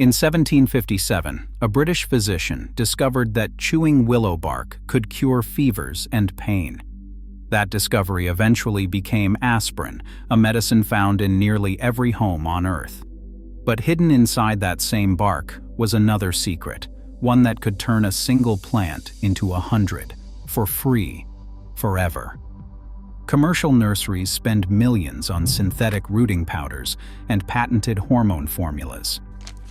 In 1757, a British physician discovered that chewing willow bark could cure fevers and pain. That discovery eventually became aspirin, a medicine found in nearly every home on Earth. But hidden inside that same bark was another secret, one that could turn a single plant into 100, for free, forever. Commercial nurseries spend millions on synthetic rooting powders and patented hormone formulas.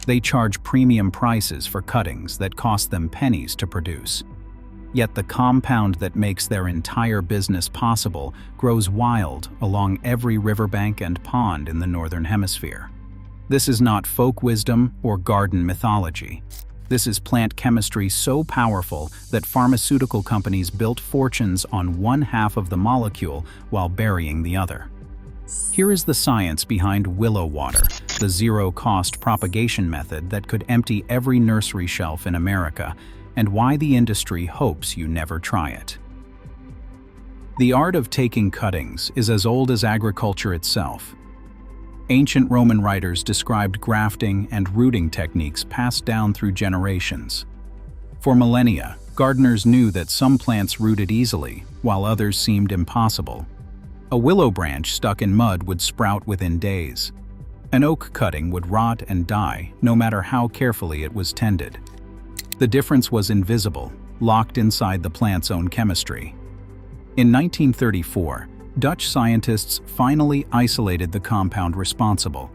They charge premium prices for cuttings that cost them pennies to produce. Yet the compound that makes their entire business possible grows wild along every riverbank and pond in the Northern Hemisphere. This is not folk wisdom or garden mythology. This is plant chemistry so powerful that pharmaceutical companies built fortunes on one half of the molecule while burying the other. Here is the science behind willow water, the zero-cost propagation method that could empty every nursery shelf in America, and why the industry hopes you never try it. The art of taking cuttings is as old as agriculture itself. Ancient Roman writers described grafting and rooting techniques passed down through generations. For millennia, gardeners knew that some plants rooted easily, while others seemed impossible. A willow branch stuck in mud would sprout within days. An oak cutting would rot and die, no matter how carefully it was tended. The difference was invisible, locked inside the plant's own chemistry. In 1934, Dutch scientists finally isolated the compound responsible.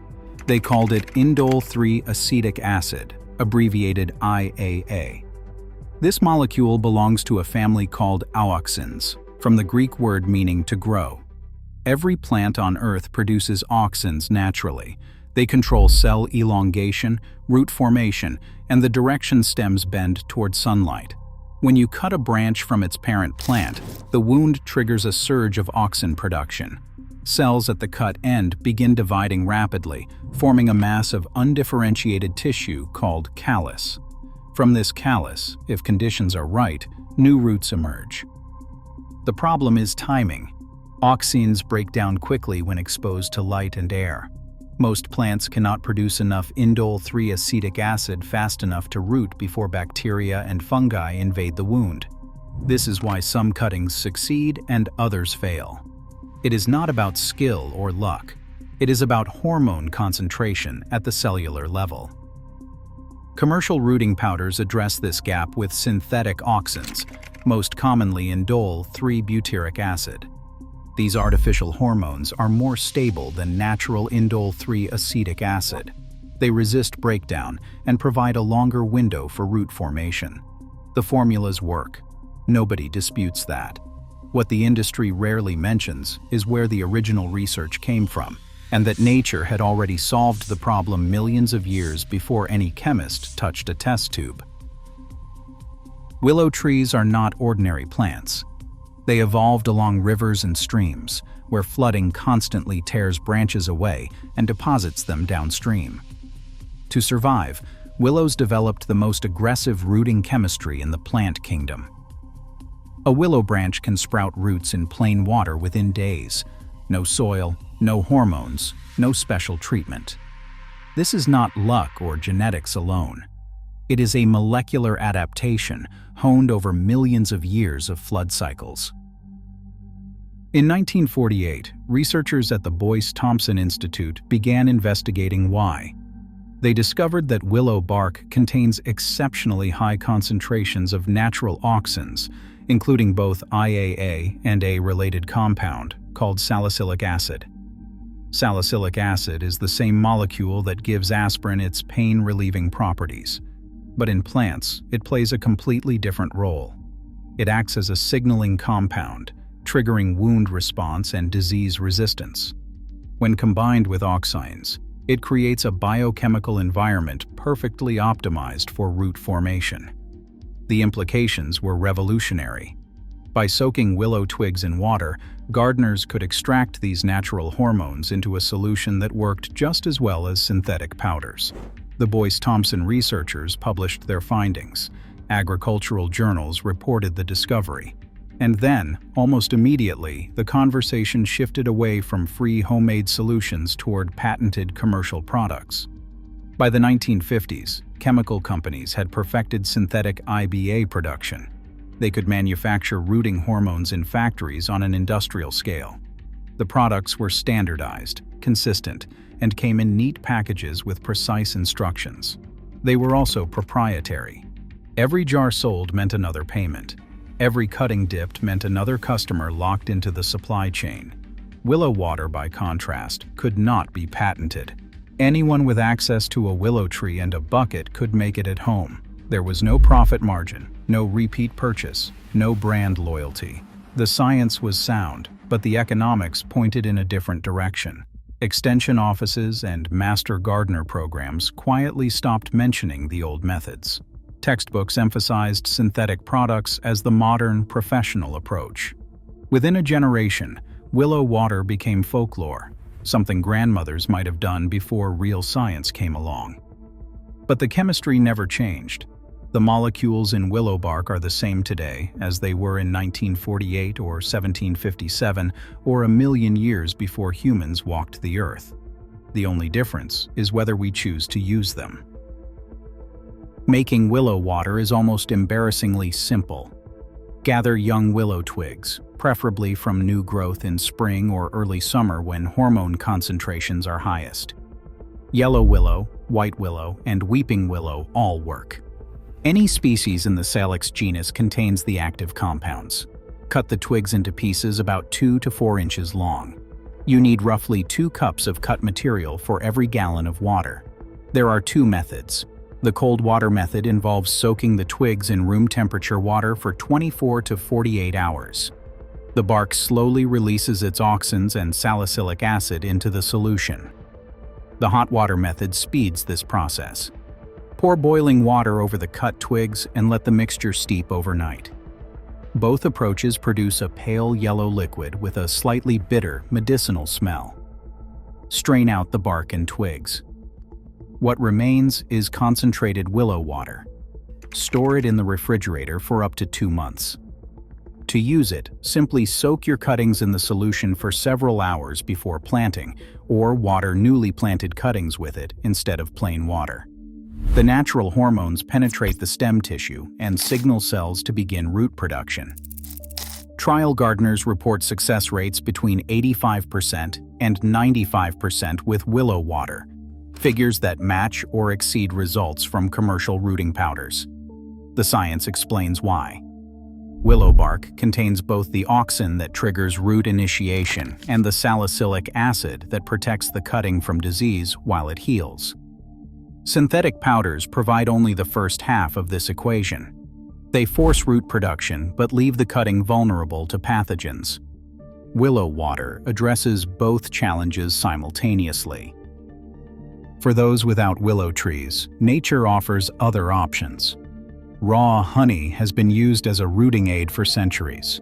They called it indole-3 acetic acid, abbreviated IAA. This molecule belongs to a family called auxins, from the Greek word meaning to grow. Every plant on Earth produces auxins naturally. They control cell elongation, root formation, and the direction stems bend toward sunlight. When you cut a branch from its parent plant, the wound triggers a surge of auxin production. Cells at the cut end begin dividing rapidly, forming a mass of undifferentiated tissue called callus. From this callus, if conditions are right, new roots emerge. The problem is timing. Auxins break down quickly when exposed to light and air. Most plants cannot produce enough indole-3 acetic acid fast enough to root before bacteria and fungi invade the wound. This is why some cuttings succeed and others fail. It is not about skill or luck. It is about hormone concentration at the cellular level. Commercial rooting powders address this gap with synthetic auxins, most commonly indole-3 butyric acid. These artificial hormones are more stable than natural indole-3 acetic acid. They resist breakdown and provide a longer window for root formation. The formulas work. Nobody disputes that. What the industry rarely mentions is where the original research came from, and that nature had already solved the problem millions of years before any chemist touched a test tube. Willow trees are not ordinary plants. They evolved along rivers and streams, where flooding constantly tears branches away and deposits them downstream. To survive, willows developed the most aggressive rooting chemistry in the plant kingdom. A willow branch can sprout roots in plain water within days. No soil, no hormones, no special treatment. This is not luck or genetics alone. It is a molecular adaptation honed over millions of years of flood cycles. In 1948, researchers at the Boyce-Thompson Institute began investigating why. They discovered that willow bark contains exceptionally high concentrations of natural auxins, including both IAA and a related compound called salicylic acid. Salicylic acid is the same molecule that gives aspirin its pain-relieving properties. But in plants, it plays a completely different role. It acts as a signaling compound, triggering wound response and disease resistance. When combined with auxins, it creates a biochemical environment perfectly optimized for root formation. The implications were revolutionary. By soaking willow twigs in water, gardeners could extract these natural hormones into a solution that worked just as well as synthetic powders. The Boyce-Thompson researchers published their findings. Agricultural journals reported the discovery. And then, almost immediately, the conversation shifted away from free homemade solutions toward patented commercial products. By the 1950s, chemical companies had perfected synthetic IBA production. They could manufacture rooting hormones in factories on an industrial scale. The products were standardized, consistent, and came in neat packages with precise instructions. They were also proprietary. Every jar sold meant another payment. Every cutting dipped meant another customer locked into the supply chain. Willow water, by contrast, could not be patented. Anyone with access to a willow tree and a bucket could make it at home. There was no profit margin, no repeat purchase, no brand loyalty. The science was sound, but the economics pointed in a different direction. Extension offices and master gardener programs quietly stopped mentioning the old methods. Textbooks emphasized synthetic products as the modern, professional approach. Within a generation, willow water became folklore, something grandmothers might have done before real science came along. But the chemistry never changed. The molecules in willow bark are the same today as they were in 1948 or 1757 or a million years before humans walked the earth. The only difference is whether we choose to use them. Making willow water is almost embarrassingly simple. Gather young willow twigs, preferably from new growth in spring or early summer when hormone concentrations are highest. Yellow willow, white willow, and weeping willow all work. Any species in the Salix genus contains the active compounds. Cut the twigs into pieces about 2 to 4 inches long. You need roughly 2 cups of cut material for every gallon of water. There are 2 methods. The cold water method involves soaking the twigs in room temperature water for 24 to 48 hours. The bark slowly releases its auxins and salicylic acid into the solution. The hot water method speeds this process. Pour boiling water over the cut twigs and let the mixture steep overnight. Both approaches produce a pale yellow liquid with a slightly bitter, medicinal smell. Strain out the bark and twigs. What remains is concentrated willow water. Store it in the refrigerator for up to 2 months. To use it, simply soak your cuttings in the solution for several hours before planting, or water newly planted cuttings with it instead of plain water. The natural hormones penetrate the stem tissue and signal cells to begin root production. Trial gardeners report success rates between 85% and 95% with willow water, figures that match or exceed results from commercial rooting powders. The science explains why. Willow bark contains both the auxin that triggers root initiation and the salicylic acid that protects the cutting from disease while it heals. Synthetic powders provide only the first half of this equation. They force root production but leave the cutting vulnerable to pathogens. Willow water addresses both challenges simultaneously. For those without willow trees, nature offers other options. Raw honey has been used as a rooting aid for centuries.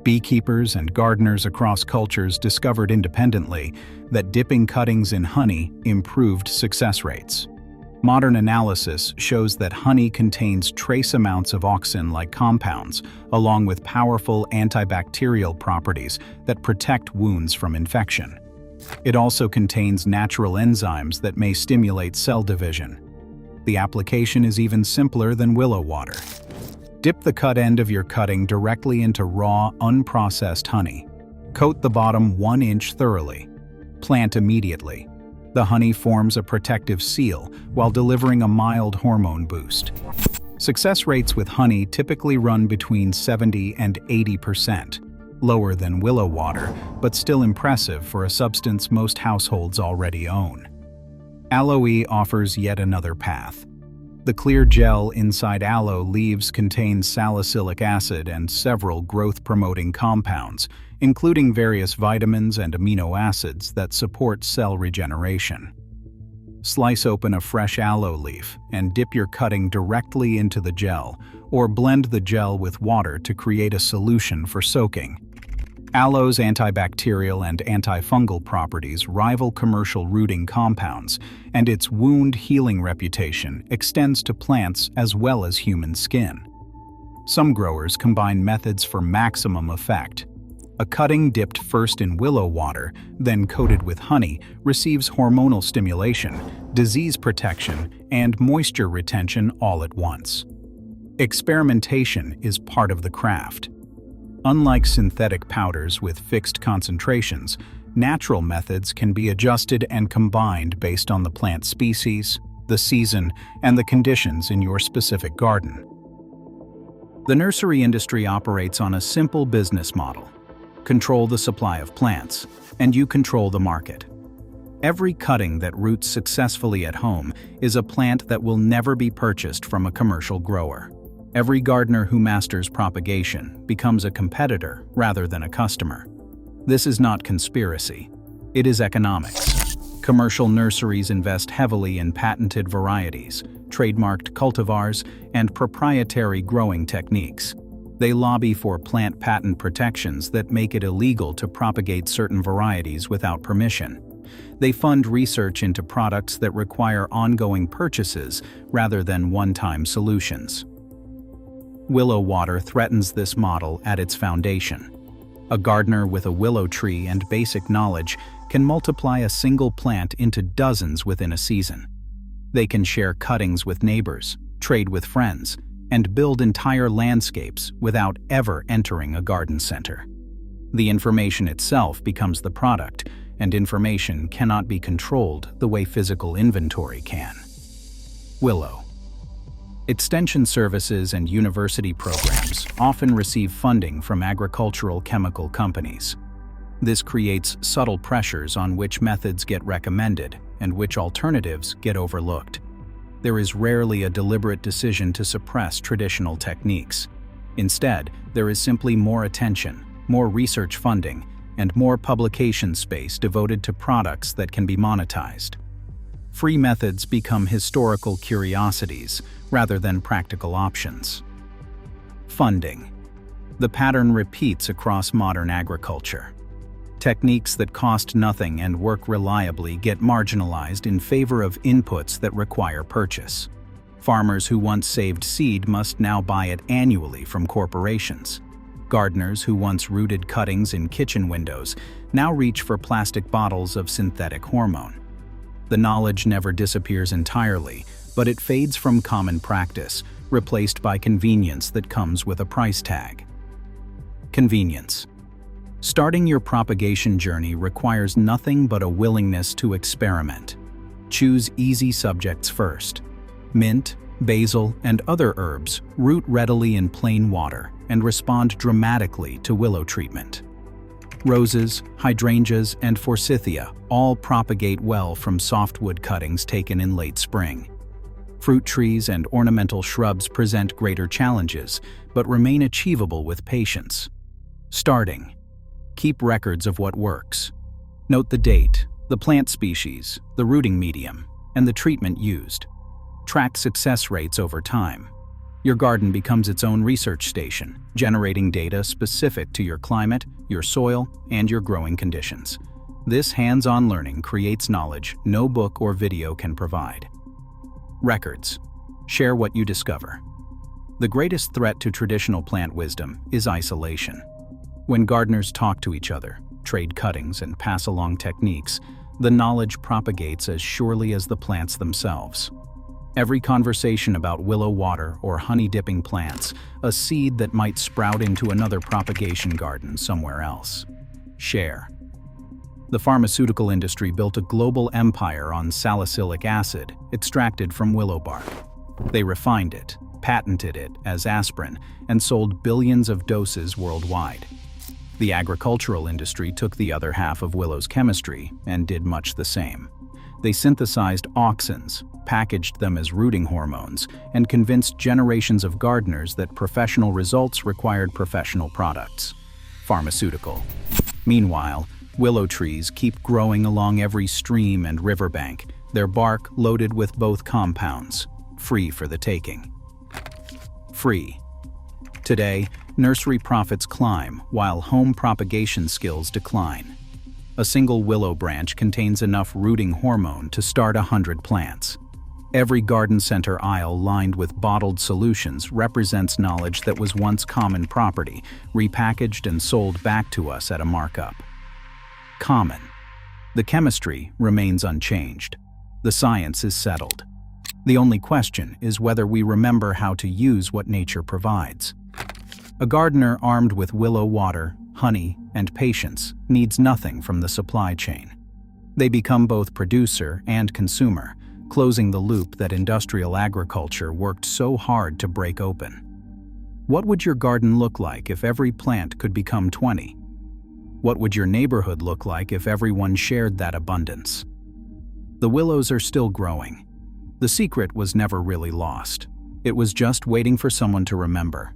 Beekeepers and gardeners across cultures discovered independently that dipping cuttings in honey improved success rates. Modern analysis shows that honey contains trace amounts of auxin-like compounds, along with powerful antibacterial properties that protect wounds from infection. It also contains natural enzymes that may stimulate cell division. The application is even simpler than willow water. Dip the cut end of your cutting directly into raw, unprocessed honey. Coat the bottom 1 inch thoroughly. Plant immediately. The honey forms a protective seal while delivering a mild hormone boost. Success rates with honey typically run between 70 and 80%, lower than willow water, but still impressive for a substance most households already own. Aloe offers yet another path. The clear gel inside aloe leaves contains salicylic acid and several growth-promoting compounds, including various vitamins and amino acids that support cell regeneration. Slice open a fresh aloe leaf and dip your cutting directly into the gel, or blend the gel with water to create a solution for soaking. Aloe's antibacterial and antifungal properties rival commercial rooting compounds, and its wound healing reputation extends to plants as well as human skin. Some growers combine methods for maximum effect. A cutting dipped first in willow water, then coated with honey, receives hormonal stimulation, disease protection, and moisture retention all at once. Experimentation is part of the craft. Unlike synthetic powders with fixed concentrations, natural methods can be adjusted and combined based on the plant species, the season, and the conditions in your specific garden. The nursery industry operates on a simple business model. Control the supply of plants, and you control the market. Every cutting that roots successfully at home is a plant that will never be purchased from a commercial grower. Every gardener who masters propagation becomes a competitor rather than a customer. This is not conspiracy. It is economics. Commercial nurseries invest heavily in patented varieties, trademarked cultivars, and proprietary growing techniques. They lobby for plant patent protections that make it illegal to propagate certain varieties without permission. They fund research into products that require ongoing purchases rather than one-time solutions. Willow water threatens this model at its foundation. A gardener with a willow tree and basic knowledge can multiply a single plant into dozens within a season. They can share cuttings with neighbors, trade with friends, and build entire landscapes without ever entering a garden center. The information itself becomes the product, and information cannot be controlled the way physical inventory can. Willow. Extension services and university programs often receive funding from agricultural chemical companies. This creates subtle pressures on which methods get recommended and which alternatives get overlooked. There is rarely a deliberate decision to suppress traditional techniques. Instead, there is simply more attention, more research funding, and more publication space devoted to products that can be monetized. Free methods become historical curiosities rather than practical options. Funding. The pattern repeats across modern agriculture. Techniques that cost nothing and work reliably get marginalized in favor of inputs that require purchase. Farmers who once saved seed must now buy it annually from corporations. Gardeners who once rooted cuttings in kitchen windows now reach for plastic bottles of synthetic hormone. The knowledge never disappears entirely, but it fades from common practice, replaced by convenience that comes with a price tag. Convenience. Starting your propagation journey requires nothing but a willingness to experiment. Choose easy subjects first. Mint, basil, and other herbs root readily in plain water and respond dramatically to willow treatment. Roses, hydrangeas, and forsythia all propagate well from softwood cuttings taken in late spring. Fruit trees and ornamental shrubs present greater challenges, but remain achievable with patience. Starting. Keep records of what works. Note the date, the plant species, the rooting medium, and the treatment used. Track success rates over time. Your garden becomes its own research station, generating data specific to your climate, your soil, and your growing conditions. This hands-on learning creates knowledge no book or video can provide. Records. Share what you discover. The greatest threat to traditional plant wisdom is isolation. When gardeners talk to each other, trade cuttings, and pass along techniques, the knowledge propagates as surely as the plants themselves. Every conversation about willow water or honey-dipping plants, a seed that might sprout into another propagation garden somewhere else. Share. The pharmaceutical industry built a global empire on salicylic acid extracted from willow bark. They refined it, patented it as aspirin, and sold billions of doses worldwide. The agricultural industry took the other half of willow's chemistry and did much the same. They synthesized auxins, packaged them as rooting hormones, and convinced generations of gardeners that professional results required professional products. Pharmaceutical. Meanwhile, willow trees keep growing along every stream and riverbank, their bark loaded with both compounds, free for the taking. Free. Today, nursery profits climb while home propagation skills decline. A single willow branch contains enough rooting hormone to start 100 plants. Every garden center aisle lined with bottled solutions represents knowledge that was once common property, repackaged and sold back to us at a markup. Common. The chemistry remains unchanged. The science is settled. The only question is whether we remember how to use what nature provides. A gardener armed with willow water, honey, and patience needs nothing from the supply chain. They become both producer and consumer, closing the loop that industrial agriculture worked so hard to break open. What would your garden look like if every plant could become 20? What would your neighborhood look like if everyone shared that abundance? The willows are still growing. The secret was never really lost. It was just waiting for someone to remember.